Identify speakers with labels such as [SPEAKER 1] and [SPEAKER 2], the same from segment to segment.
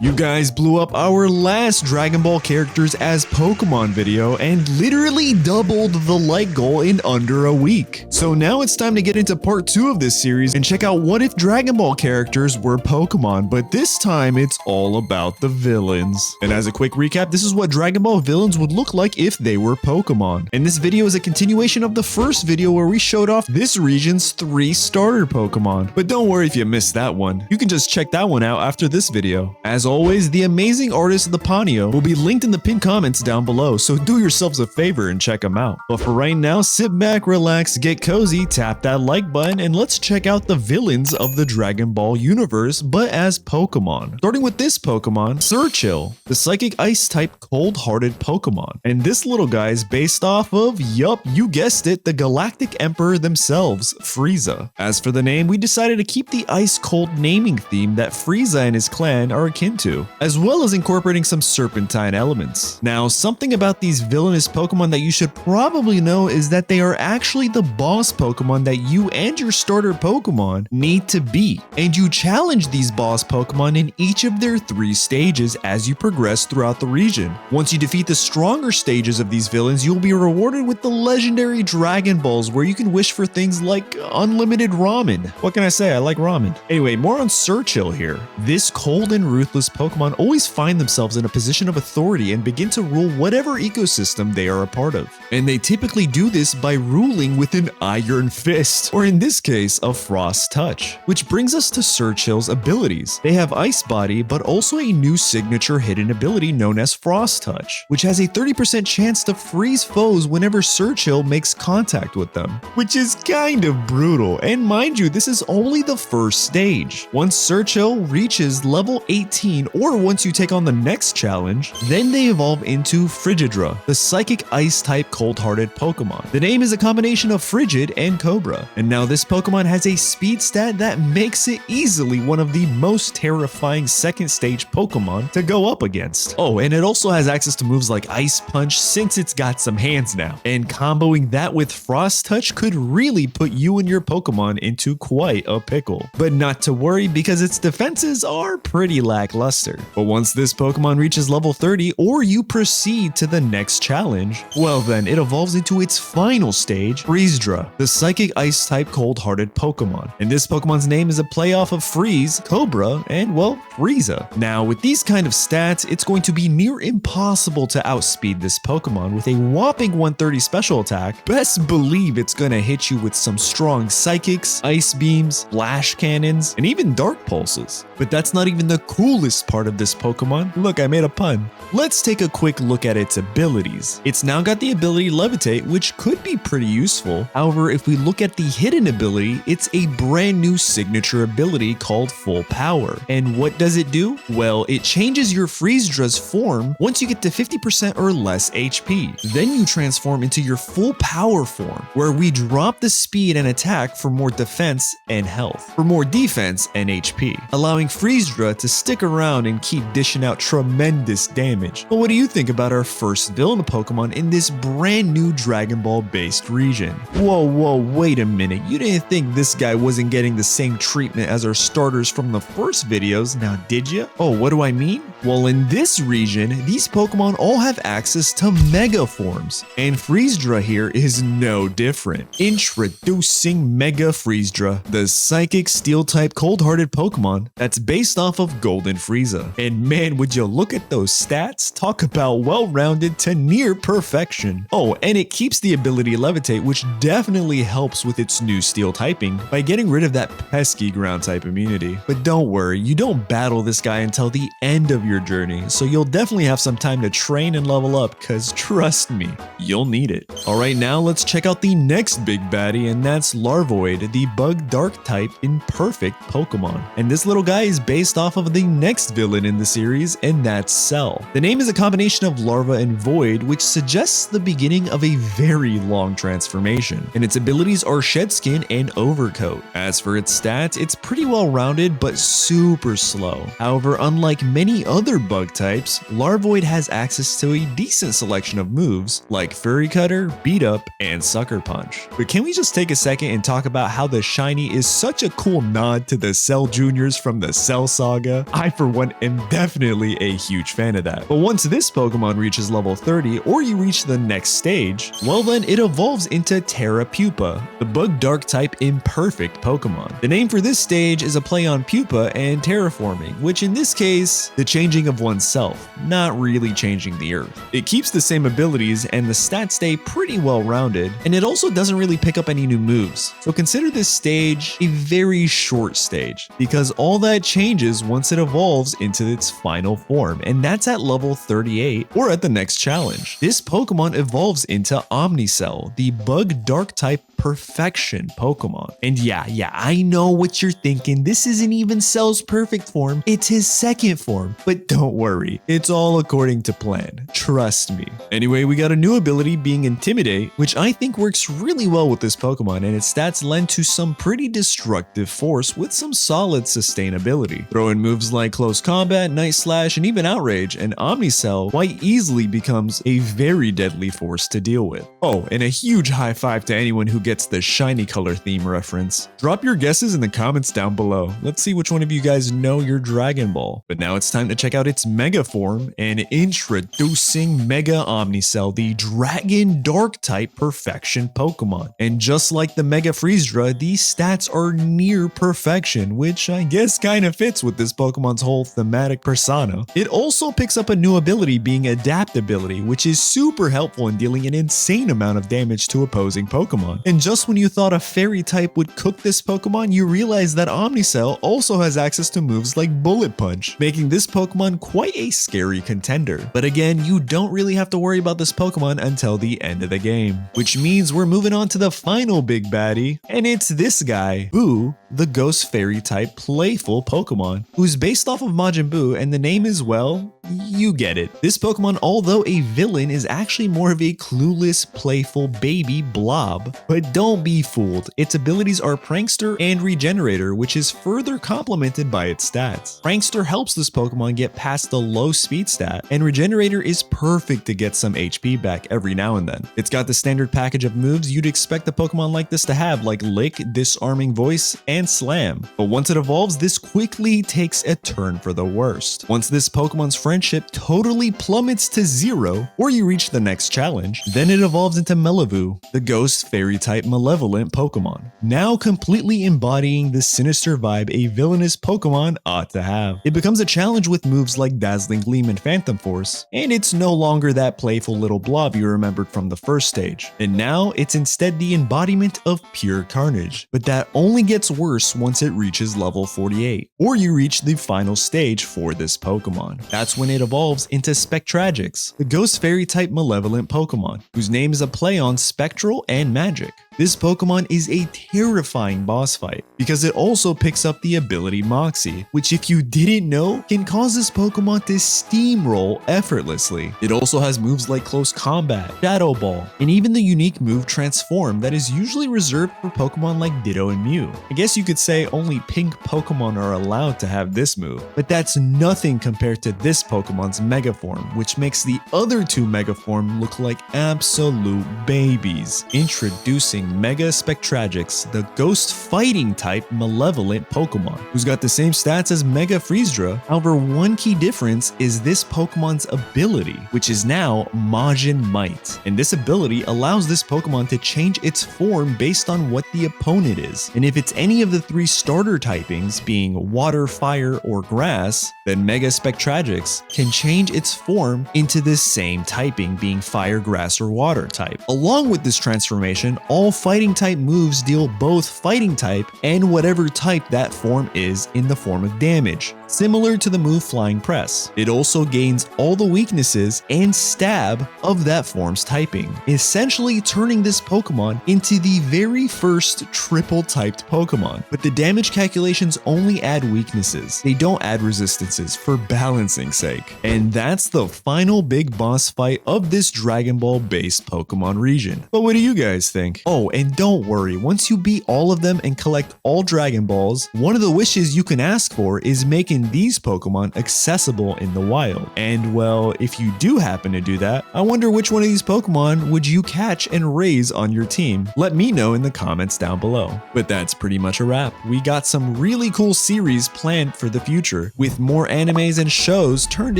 [SPEAKER 1] You guys blew up our last Dragon Ball characters as Pokemon video and literally doubled the like goal in under a week. So now it's time to get into part 2 of this series and check out what if Dragon Ball characters were Pokemon, but this time it's all about the villains. And as a quick recap, this is what Dragon Ball villains would look like if they were Pokemon. And this video is a continuation of the first video where we showed off this region's 3 starter Pokemon. But don't worry if you missed that one. You can just check that one out after this video. As always, the amazing artist thepanio will be linked in the pinned comments down below, so do yourselves a favor and check them out. But for right now, sit back, relax, get cozy, tap that like button, and let's check out the villains of the Dragon Ball universe, but as Pokemon. Starting with this Pokemon, Churchill, the psychic ice type cold-hearted Pokemon. And this little guy is based off of, yup, you guessed it, the Galactic Emperor themselves, Frieza. As for the name, we decided to keep the ice-cold naming theme that Frieza and his clan are akin to, as well as incorporating some serpentine elements. Now, something about these villainous Pokemon that you should probably know is that they are actually the boss Pokemon that you and your starter Pokemon need to beat, and you challenge these boss Pokemon in each of their 3 stages as you progress throughout the region. Once you defeat the stronger stages of these villains, you'll be rewarded with the legendary Dragon Balls, where you can wish for things like unlimited ramen. What can I say? I like ramen. Anyway, more on Churchill here. This cold and ruthless Pokemon always find themselves in a position of authority and begin to rule whatever ecosystem they are a part of. And they typically do this by ruling with an iron fist, or in this case, a frost touch. Which brings us to Churchill's abilities. They have Ice Body, but also a new signature hidden ability known as Frost Touch, which has a 30% chance to freeze foes whenever Churchill makes contact with them. Which is kind of brutal, and mind you, this is only the first stage. Once Churchill reaches level 18, or once you take on the next challenge, then they evolve into Frigidra, the psychic ice type cold-hearted Pokemon. The name is a combination of frigid and cobra, and now this Pokemon has a speed stat that makes it easily one of the most terrifying second stage Pokemon to go up against. Oh, and it also has access to moves like Ice Punch since it's got some hands now, and comboing that with Frost Touch could really put you and your Pokemon into quite a pickle. But not to worry, because its defenses are pretty lackluster. But once this Pokemon reaches level 30, or you proceed to the next challenge, well then, it evolves into its final stage, Frieza, the psychic ice type cold-hearted Pokemon. And this Pokemon's name is a play off of Freeze, Cobra, and well, Frieza. Now, with these kind of stats, it's going to be near impossible to outspeed this Pokemon with a whopping 130 special attack. Best believe it's gonna hit you with some strong psychics, ice beams, flash cannons, and even dark pulses. But that's not even the coolest part of this Pokemon. Look, I made a pun. Let's take a quick look at its abilities. It's now got the ability Levitate, which could be pretty useful. However, if we look at the hidden ability, it's a brand new signature ability called Full Power. And what does it do? Well, it changes your Frieza's form once you get to 50% or less HP. Then you transform into your full power form, where we drop the speed and attack for more defense and health, for more defense and HP, allowing Frieza to stick around and keep dishing out tremendous damage. But what do you think about our first villain Pokemon in this brand new Dragon Ball based region? Whoa, wait a minute. You didn't think this guy wasn't getting the same treatment as our starters from the first videos, now did you? Oh, what do I mean? Well, in this region, these Pokemon all have access to Mega forms, and Frieza here is no different. Introducing Mega Frieza, the psychic steel-type cold-hearted Pokemon that's based off of Golden Frieza. And man, would you look at those stats? Talk about well-rounded to near perfection. Oh, and it keeps the ability Levitate, which definitely helps with its new steel typing by getting rid of that pesky ground type immunity. But don't worry, you don't battle this guy until the end of your journey, so you'll definitely have some time to train and level up, cause trust me, you'll need it. Alright, now let's check out the next big baddie, and that's Larvoid, the bug dark type imperfect Pokemon. And this little guy is based off of the next villain in the series, and that's Cell. The name is a combination of larva and void, which suggests the beginning of a very long transformation, and its abilities are Shed Skin and Overcoat. As for its stats, it's pretty well rounded but super slow. However, unlike many other bug types, Larvoid has access to a decent selection of moves like Furry Cutter, Beat Up, and Sucker Punch. But can we just take a second and talk about how the shiny is such a cool nod to the Cell Juniors from the Cell Saga? I for one am definitely a huge fan of that. But once this Pokemon reaches level 30 or you reach the next stage, well then it evolves into Terra Pupa, the bug dark type imperfect Pokemon. The name for this stage is a play on pupa and terraforming, which in this case, the changing of oneself, not really changing the earth. It keeps the same abilities and the stats stay pretty well rounded, and it also doesn't really pick up any new moves. So consider this stage a very short stage, because all that changes once it evolves into its final form, and that's at level 38 or at the next challenge. This Pokemon evolves into Omnicell, the bug dark type perfection Pokemon. And yeah, I know what you're thinking. This isn't even Cell's perfect form, it's his second form. But don't worry, it's all according to plan. Trust me. Anyway, we got a new ability being Intimidate, which I think works really well with this Pokemon, and its stats lend to some pretty destructive force with some solid sustainability. Throw in moves like Close Combat, Night Slash, and even Outrage, and Omnicell quite easily becomes a very deadly force to deal with. Oh, and a huge high five to anyone who gets the shiny color theme reference. Drop your guesses in the comments down below. Let's see which one of you guys know your Dragon Ball. But now it's time to check out its Mega form, and introducing Mega Omnicell, the Dragon Dark type perfection Pokemon. And just like the Mega Frieza, these stats are near perfection, which I guess kind of fits with this Pokemon's whole thematic persona. It also picks up a new ability being Adaptability, which is super helpful in dealing an insane amount of damage to opposing Pokemon. And just when you thought a fairy type would cook this Pokemon, you realize that Omnicell also has access to moves like Bullet Punch, making this Pokemon quite a scary contender. But again, you don't really have to worry about this Pokemon until the end of the game, which means we're moving on to the final big baddie, and it's this guy, Buu, the Ghost Fairy type playful Pokemon, who's based off of Majin Buu, and the name is, well, you get it. This Pokemon, although a villain, is actually more of a clueless, playful baby blob. But don't be fooled, its abilities are Prankster and Regenerator, which is further complemented by its stats. Prankster helps this Pokemon get past the low speed stat, and Regenerator is perfect to get some HP back every now and then. It's got the standard package of moves you'd expect a Pokemon like this to have, like Lick, Disarming Voice, and Slam. But once it evolves, this quickly takes a turn for the worst. Once this Pokemon's friendship totally plummets to 0, or you reach the next challenge, then it evolves into Melivu, the Ghost Fairy type malevolent Pokemon, now completely embodying the sinister vibe a villainous Pokemon ought to have. It becomes a challenge with moves like Dazzling Gleam and Phantom Force, and it's no longer that playful little blob you remembered from the first stage, and now it's instead the embodiment of pure carnage. But that only gets worse once it reaches level 48, or you reach the final stage for this Pokemon. That's when it evolves into Spectragix, the Ghost Fairy type malevolent Pokemon, whose name is a play on spectral and magic. This Pokemon is a terrifying boss fight because it also picks up the ability Moxie, which if you didn't know, can cause this Pokemon to steamroll effortlessly. It also has moves like Close Combat, Shadow Ball, and even the unique move Transform that is usually reserved for Pokemon like Ditto and Mew. I guess you could say only pink Pokemon are allowed to have this move, but that's nothing compared to this Pokemon's Mega Form, which makes the other two Mega Form look like absolute babies. Introducing Mega Spectragix, the Ghost Fighting type malevolent Pokemon, who's got the same stats as Mega Frieza. However, one key difference is this Pokemon's ability, which is now Majin Might. And this ability allows this Pokemon to change its form based on what the opponent is. And if it's any of the 3 starter typings, being Water, Fire, or Grass, then Mega Spectragix can change its form into the same typing, being Fire, Grass, or Water type. Along with this transformation, all fighting type moves deal both fighting type and whatever type that form is in the form of damage, similar to the move Flying Press. It also gains all the weaknesses and stab of that form's typing, essentially turning this Pokemon into the very first triple typed Pokemon. But the damage calculations only add weaknesses, they don't add resistances for balancing's sake. And that's the final big boss fight of this Dragon Ball based Pokemon region. But what do you guys think? Oh, Oh, and don't worry, once you beat all of them and collect all Dragon Balls, one of the wishes you can ask for is making these Pokemon accessible in the wild. And well, if you do happen to do that, I wonder which one of these Pokemon would you catch and raise on your team? Let me know in the comments down below. But that's pretty much a wrap. We got some really cool series planned for the future, with more animes and shows turned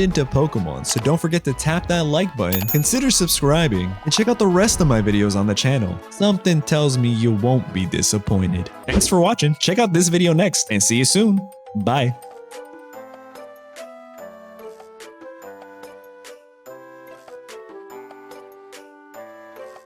[SPEAKER 1] into Pokemon, so don't forget to tap that like button, consider subscribing, and check out the rest of my videos on the channel. Something tells me you won't be disappointed. Thanks for watching, check out this video next, and see you soon. Bye.